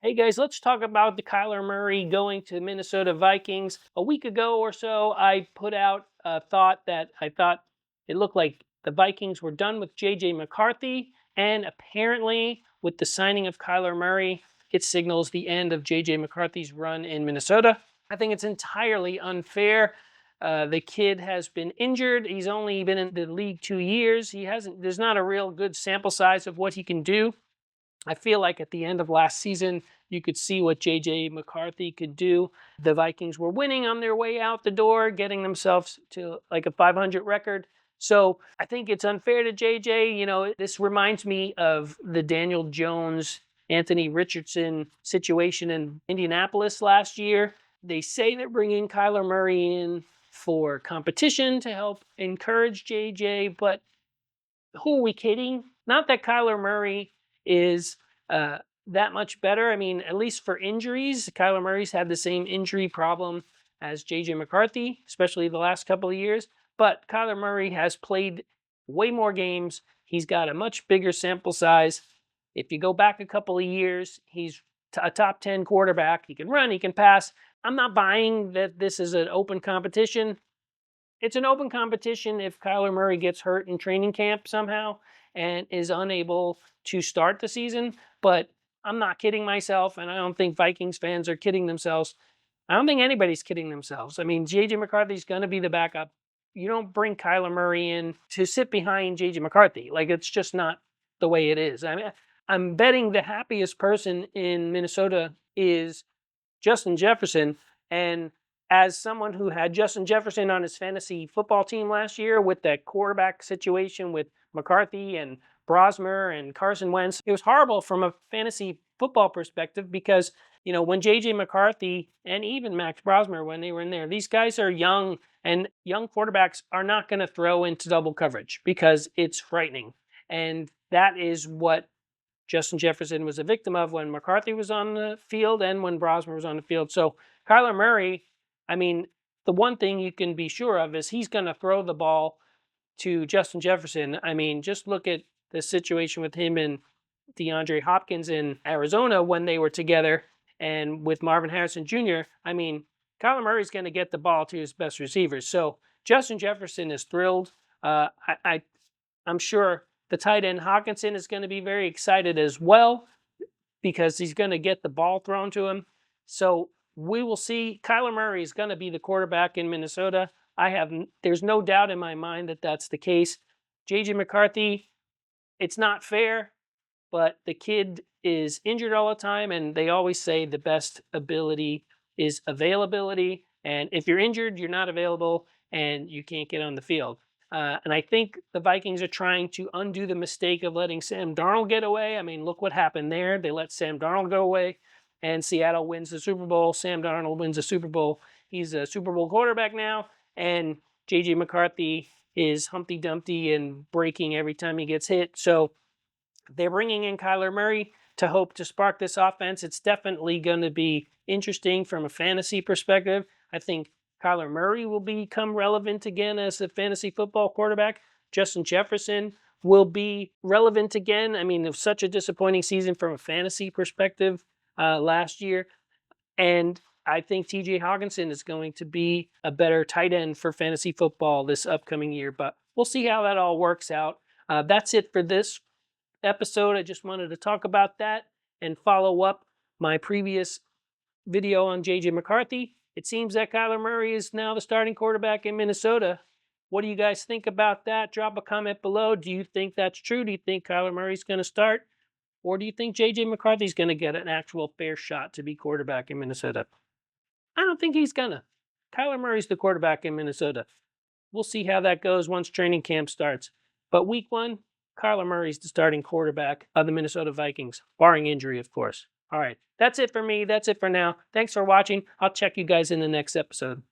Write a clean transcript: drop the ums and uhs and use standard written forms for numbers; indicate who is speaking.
Speaker 1: Hey guys, let's talk about the Kyler Murray going to Minnesota Vikings. A week ago or so, I put out a thought that I thought it looked like the Vikings were done with JJ McCarthy, and apparently, with the signing of Kyler Murray, it signals the end of JJ McCarthy's run in Minnesota. I think it's entirely unfair. The kid has been injured. He's only been in the league 2 years. There's not a real good sample size of what he can do. I feel like at the end of last season, you could see what JJ McCarthy could do. The Vikings were winning on their way out the door, getting themselves to like a 500 record. So I think it's unfair to JJ. This reminds me of the Daniel Jones, Anthony Richardson situation in Indianapolis last year. They say they're bringing Kyler Murray in for competition to help encourage JJ, but who are we kidding? Not that Kyler Murray is that much better. I mean, at least for injuries, Kyler Murray's had the same injury problem as JJ McCarthy, especially the last couple of years. But Kyler Murray has played way more games. He's got a much bigger sample size. If you go back a couple of years, he's a top 10 quarterback. He can run, he can pass. I'm not buying that this is an open competition. It's an open competition if Kyler Murray gets hurt in training camp somehow and is unable to start the season. But I'm not kidding myself, and I don't think Vikings fans are kidding themselves. I don't think anybody's kidding themselves. I mean, JJ McCarthy's going to be the backup. You don't bring Kyler Murray in to sit behind JJ McCarthy. Like, it's just not the way it is. I mean, I'm betting the happiest person in Minnesota is Justin Jefferson. And as someone who had Justin Jefferson on his fantasy football team last year with that quarterback situation with McCarthy and Brosmer and Carson Wentz, it was horrible from a fantasy football perspective because, when JJ McCarthy and even Max Brosmer, when they were in there, these guys are young, and young quarterbacks are not going to throw into double coverage because it's frightening. And that is what Justin Jefferson was a victim of when McCarthy was on the field and when Brosmer was on the field. So Kyler Murray, I mean, the one thing you can be sure of is he's going to throw the ball to Justin Jefferson. I mean, just look at the situation with him and DeAndre Hopkins in Arizona when they were together and with Marvin Harrison Jr. I mean, Kyler Murray's going to get the ball to his best receivers. So Justin Jefferson is thrilled. I'm sure the tight end Hawkinson is going to be very excited as well because he's going to get the ball thrown to him. So we will see. Kyler Murray is going to be the quarterback in Minnesota. There's no doubt in my mind that that's the case. JJ McCarthy, it's not fair, but the kid is injured all the time, and they always say the best ability is availability. And if you're injured, you're not available, and you can't get on the field. And I think the Vikings are trying to undo the mistake of letting Sam Darnold get away. I mean, look what happened there. They let Sam Darnold go away, and Seattle wins the Super Bowl. Sam Darnold wins the Super Bowl. He's a Super Bowl quarterback now, and JJ McCarthy is Humpty Dumpty and breaking every time he gets hit. So they're bringing in Kyler Murray to hope to spark this offense. It's definitely going to be interesting from a fantasy perspective. I think Kyler Murray will become relevant again as a fantasy football quarterback. Justin Jefferson will be relevant again. I mean, it was such a disappointing season from a fantasy perspective last year. And I think TJ Hawkinson is going to be a better tight end for fantasy football this upcoming year. But we'll see how that all works out. That's it for this episode. I just wanted to talk about that and follow up my previous video on JJ McCarthy. It seems that Kyler Murray is now the starting quarterback in Minnesota. What do you guys think about that? Drop a comment below. Do you think that's true? Do you think Kyler Murray's going to start? Or do you think JJ McCarthy's going to get an actual fair shot to be quarterback in Minnesota? I don't think he's going to. Kyler Murray's the quarterback in Minnesota. We'll see how that goes once training camp starts. But week 1, Kyler Murray's the starting quarterback of the Minnesota Vikings, barring injury, of course. All right, that's it for me. That's it for now. Thanks for watching. I'll check you guys in the next episode.